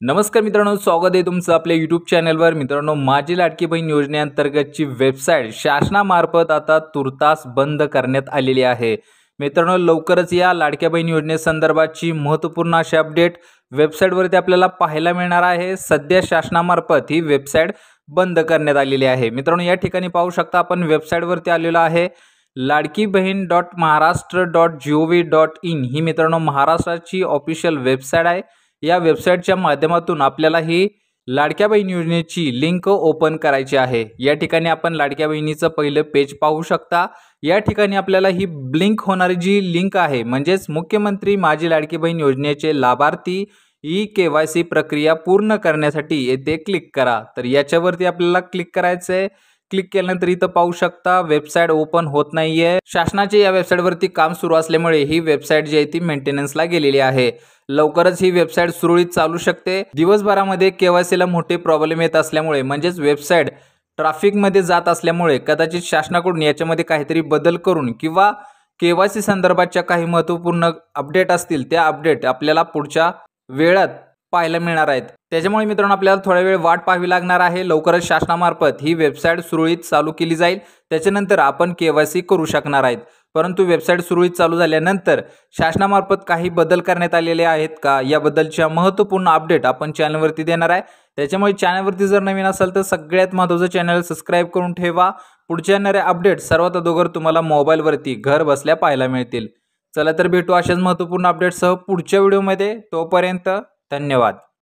नमस्कार मित्रांनो, स्वागत आहे तुमचं आपल्या यूट्यूब चॅनलवर। मित्रांनो, माझी लाडकी बहीण योजनेअंतर्गतची वेबसाईट शासनामार्फत आता तुर्तास बंद करण्यात आलेली आहे। मित्रांनो, लवकरच या लाडक्या बहीण योजनेसंदर्भातची महत्त्वपूर्ण अशी अपडेट वेबसाईटवरती आपल्याला पाहायला मिळणार आहे। सध्या शासनामार्फत ही वेबसाईट बंद करण्यात आलेली आहे। मित्रांनो, या ठिकाणी पाहू शकता आपण वेबसाईटवरती आलेलो आहे ladkibahn.maharashtra.gov.in ही मित्रांनो महाराष्ट्राची ऑफिशियल वेबसाईट आहे। या वेबसाईटच्या माध्यमातून आपल्याला ही लाडक्या बहीण योजनेची लिंक ओपन करायची आहे। या ठिकाणी आपण लाडक्या बहिणीचं पहिलं पेज पाहू शकता। या ठिकाणी आपल्याला ही ब्लिंक होणारी जी लिंक आहे म्हणजेच मुख्यमंत्री माझी लाडकी बहीण योजनेचे लाभार्थी ई-KYC प्रक्रिया पूर्ण करण्यासाठी येथे क्लिक करा। तर याच्यावरती आपल्याला क्लिक करायचं आहे। क्लिक केल्यानंतर इथं पाहू शकता वेबसाईट ओपन होत नाहीये। शासनाचे या वेबसाईटवरती काम सुरू असल्यामुळे ही वेबसाईट जी आहे ती मेंटेनन्सला गेलेली आहे। लवकरच ही वेबसाईट सुरळीत चालू शकते। दिवसभरामध्ये KYC ला मोठे प्रॉब्लेम येत असल्यामुळे म्हणजेच वेबसाईट ट्रॅफिक मध्ये जात असल्यामुळे कदाचित शासनाकडून याच्यामध्ये काहीतरी बदल करून किंवा KYC संदर्भातच्या काही महत्त्वपूर्ण अपडेट असतील त्या अपडेट आपल्याला पुढच्या वेळात पाहायला मिळणार आहेत। त्याच्यामुळे मित्रांनो आपल्याला थोडा वेळ वाट पाहावी लागणार आहे। लवकरच शासनामार्फत ही वेबसाईट सुरळीत चालू केली जाईल। त्याच्यानंतर आपण KYC करू शकणार आहोत। परंतु वेबसाईट सुरळीत चालू झाल्यानंतर शासनामार्फत काही बदल करण्यात आलेले आहेत का याबद्दलच्या महत्त्वपूर्ण अपडेट आपण चॅनलवरती देणार आहे। त्याच्यामुळे चॅनलवरती जर नवीन असाल तर सगळ्यात महत्त्वाचं चॅनल सबस्क्राइब करून ठेवा। पुढच्या येणारे अपडेट सर्वात अगोदर तुम्हाला मोबाईलवरती घर बसल्या पाहायला मिळतील। चला तर भेटू अशाच महत्त्वपूर्ण अपडेटसह पुढच्या व्हिडिओमध्ये। तोपर्यंत धन्यवाद।